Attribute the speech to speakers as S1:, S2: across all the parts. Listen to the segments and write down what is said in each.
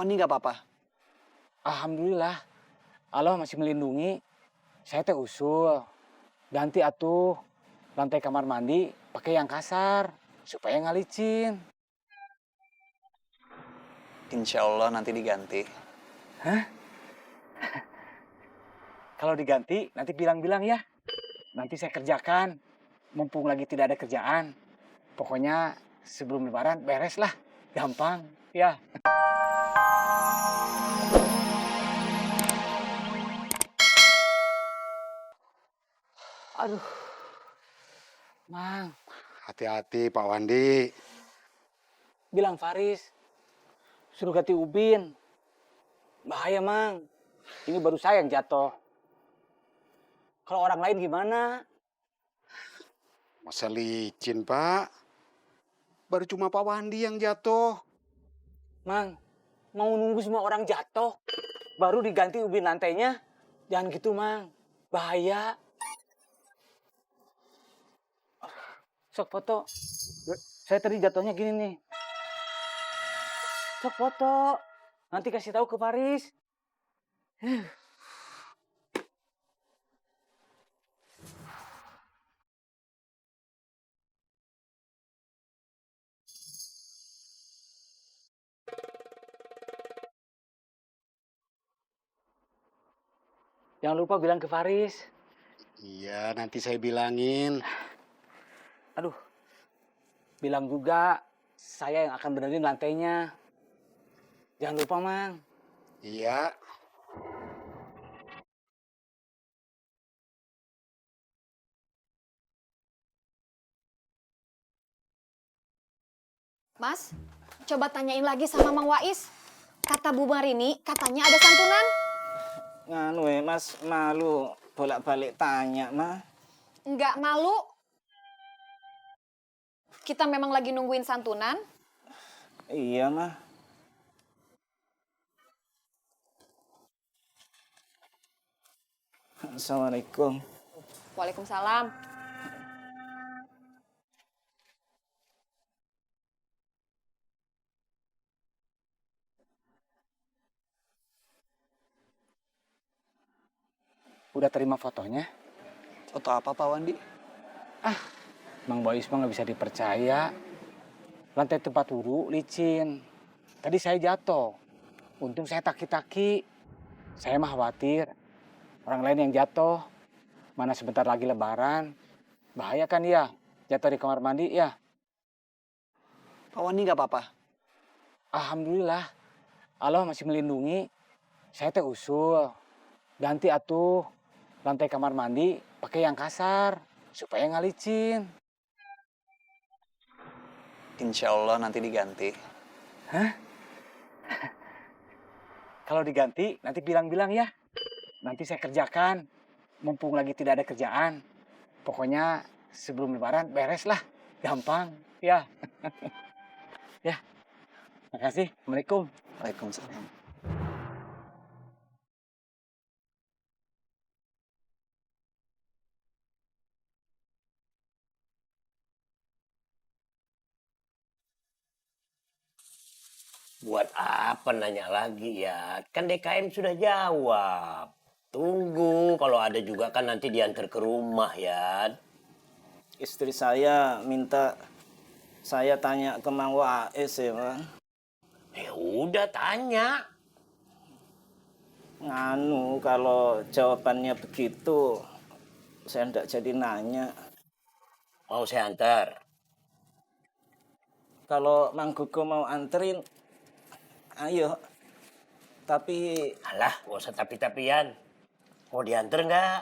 S1: Wandi nggak apa-apa?
S2: Alhamdulillah, Allah masih melindungi. Saya teh usul, ganti atuh lantai kamar mandi pakai yang kasar supaya nggak licin.
S1: Insya Allah nanti diganti.
S2: Kalau diganti nanti bilang-bilang ya. Nanti saya kerjakan. Mumpung lagi tidak ada kerjaan. Pokoknya sebelum lebaran beres lah. Gampang ya. Aduh, Mang,
S3: Hati-hati Pak Wandi.
S2: bilang Faris, suruh ganti ubin. Bahaya, Mang. Ini baru saya yang jatuh. Kalau orang lain gimana?
S3: Masa licin Pak? Baru cuma Pak Wandi yang jatuh.
S2: Mang, mau nunggu semua orang jatuh, baru diganti ubin lantainya? Jangan gitu, Mang. Bahaya. Sok foto. Saya tadi jatuhnya gini nih. Sok foto. Nanti kasih tahu ke Faris. Jangan lupa bilang ke Faris.
S3: Iya, nanti saya bilangin.
S2: Aduh, bilang juga saya yang akan benerin lantainya. Jangan lupa, Mang.
S3: Iya.
S4: Mas, coba tanyain lagi sama Mang Wais. Kata Bu Marini, katanya ada santunan.
S5: Nganu Mas, malu bolak-balik tanya, mah.
S4: Nggak malu. Kita memang lagi nungguin santunan.
S5: Iya, mah. Assalamualaikum.
S4: Waalaikumsalam.
S2: Udah terima fotonya?
S1: Foto apa Pak Wandi?
S2: Mang Bois mah nggak bisa dipercaya. Lantai tempat wudhu licin. Tadi saya jatuh. Untung saya taki-taki. Saya mah khawatir. Orang lain yang jatuh. Mana sebentar lagi lebaran. Bahaya kan ya? Jatuh di kamar mandi ya?
S1: Pak Wandi nggak apa-apa?
S2: Alhamdulillah. Allah masih melindungi. Saya teh usul. Ganti atuh lantai kamar mandi pakai yang kasar. Supaya nggak licin.
S1: Insya Allah nanti diganti.
S2: Kalau diganti nanti bilang-bilang ya. Nanti saya kerjakan. Mumpung lagi tidak ada kerjaan. Pokoknya sebelum lebaran beres lah. Gampang ya. Ya. Makasih. Assalamualaikum.
S1: Waalaikumsalam.
S6: Buat apa nanya lagi ya? Kan DKM sudah jawab. Tunggu, kalau ada juga kan nanti diantar ke rumah ya.
S5: Istri saya minta saya tanya ke Mang Wais ya, Mang.
S6: Ya udah tanya.
S5: Nganu, kalau jawabannya begitu, saya ndak jadi nanya.
S6: Mau saya antar?
S5: Kalau Mang Gogo mau anterin, ayo. Tapi
S6: Alah, gak usah tapi-tapian. Mau diantar nggak?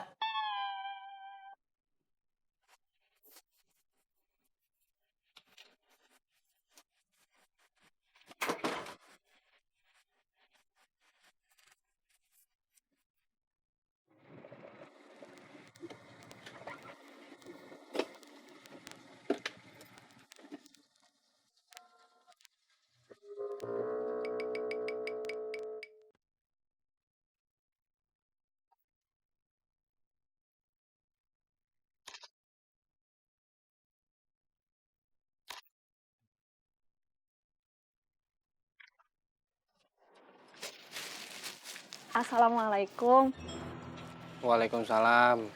S4: Assalamualaikum.
S7: Waalaikumsalam.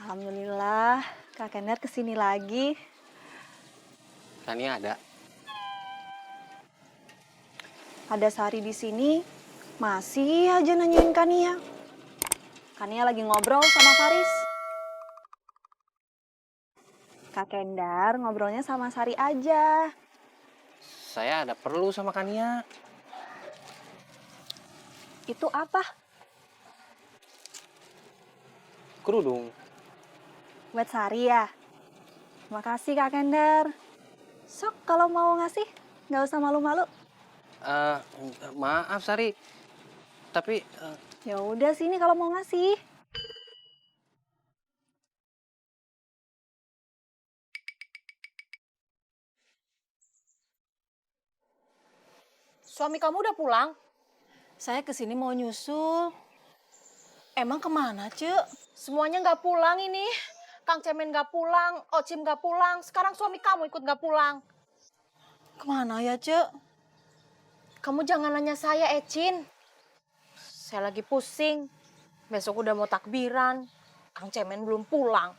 S4: Alhamdulillah, Kak Kender kesini lagi.
S7: Kania ada?
S4: Ada Sari di sini, masih aja nanyain Kania. Kania lagi ngobrol sama Faris. Kak Kendar ngobrolnya sama Sari aja.
S7: Saya ada perlu sama Kania.
S4: Itu apa?
S7: Kerudung.
S4: Buat Sari ya? Makasih Kak Kendar. Sok kalau mau ngasih, nggak usah malu-malu.
S7: Maaf Sari, tapi
S4: Ya udah sini kalau mau ngasih.
S8: Suami kamu udah pulang? Saya kesini mau nyusul. Emang kemana, Cek? Semuanya nggak pulang ini. Kang Cemen nggak pulang, Ocim nggak pulang. Sekarang suami kamu ikut nggak pulang. Kemana ya, Cek? Kamu jangan nanya saya, Ecin. Saya lagi pusing. Besok udah mau takbiran. Kang Cemen belum pulang.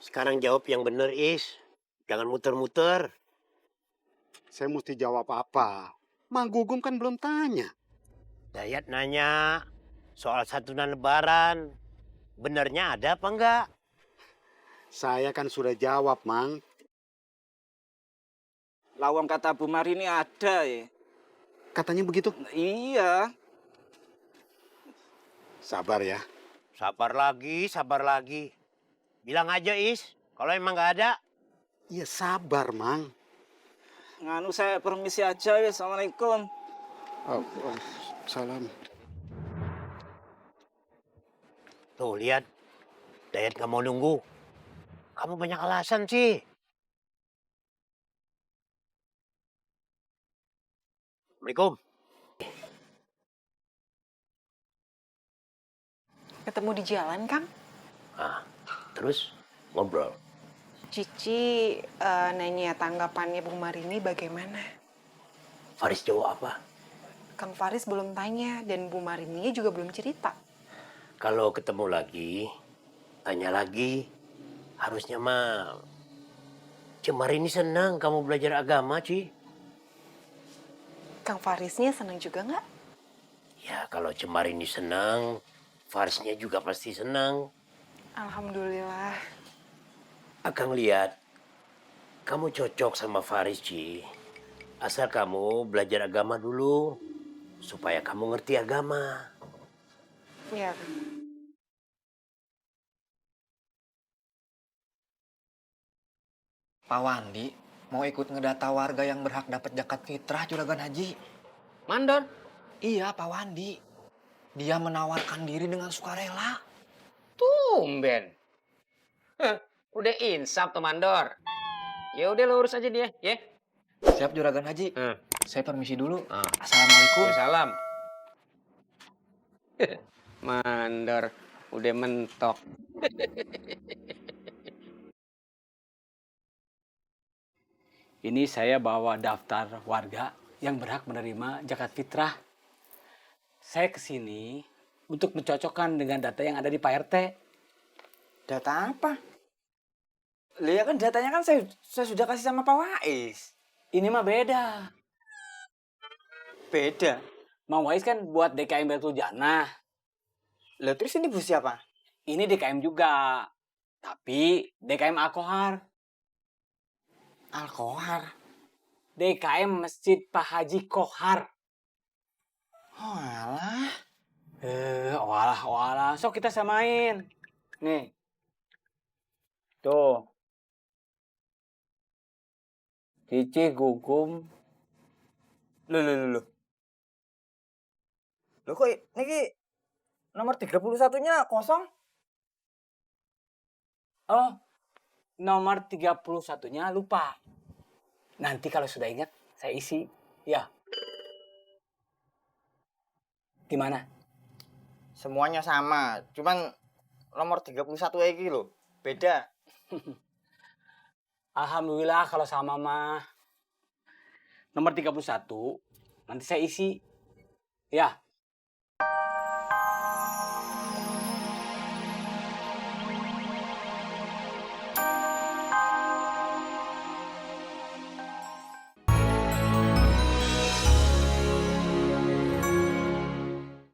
S6: Sekarang jawab yang bener, Is. Jangan muter-muter.
S3: Saya mesti jawab apa? Mang Gugum kan belum tanya.
S6: Dayat nanya soal santunan lebaran. Benernya ada apa enggak?
S3: Saya kan sudah jawab, Mang.
S2: Lawang kata Bu Marini ada ya.
S3: Katanya begitu.
S2: Iya.
S3: Sabar ya.
S6: Sabar lagi, sabar lagi. Bilang aja, Is. Kalau emang nggak ada.
S3: Ya sabar, Mang.
S2: Nganu saya permisi aja ya. Assalamualaikum.
S3: Salam.
S6: Tuh, lihat. Dayat nggak mau nunggu. Kamu banyak alasan sih. Assalamualaikum.
S8: Ketemu di jalan, Kang.
S6: Ah, terus ngobrol.
S8: Cici nanya tanggapannya Bu Marini bagaimana?
S6: Faris jawab apa?
S8: Kang Faris belum tanya dan Bu Marini juga belum cerita.
S6: Kalau ketemu lagi, tanya lagi. Harusnya mah Cemar ini senang kamu belajar agama, Ci.
S8: Kang Farisnya senang juga nggak?
S6: Ya, kalau Cemar ini senang, Farisnya juga pasti senang.
S8: Alhamdulillah.
S6: Akang lihat, kamu cocok sama Faris, Ci. Asal kamu belajar agama dulu, supaya kamu ngerti agama.
S8: Ya,
S9: Pak Wandi mau ikut ngedata warga yang berhak dapat zakat fitrah juragan haji.
S7: Mandor.
S9: Iya Pak Wandi. Dia menawarkan diri dengan sukarela.
S7: Tumben. Udah insaf tuh Mandor. Ya udah lo urus aja dia, ya.
S9: Siap juragan haji. Saya permisi dulu.
S7: Ah.
S9: Assalamualaikum.
S7: Salam. Mandor, udah mentok.
S2: Ini saya bawa daftar warga yang berhak menerima zakat fitrah. Saya kesini untuk mencocokkan dengan data yang ada di Pak RT.
S9: Data apa? Lihat kan datanya kan saya sudah kasih sama Pak Wais.
S2: Ini mah beda.
S9: Beda.
S2: Mang Wais kan buat DKM Baitul Janah.
S9: Lah terus ini bu siapa?
S2: Ini DKM juga. Tapi DKM Al-Kohar.
S9: Al-Kohar.
S2: DKM Masjid Pak Haji Kohar.
S9: Oh alah.
S2: Walah. Sok kita samain. Nih. Tuh. Cici Gugum.
S9: Loh. Loh kok ini nomor 31-nya kosong?
S2: Oh, nomor 31-nya lupa. Nanti kalau sudah ingat, saya isi. Ya. Gimana?
S9: Semuanya sama, cuman nomor 31 lagi loh. Beda.
S2: Alhamdulillah kalau sama mah. Nomor 31 nanti saya isi. Ya.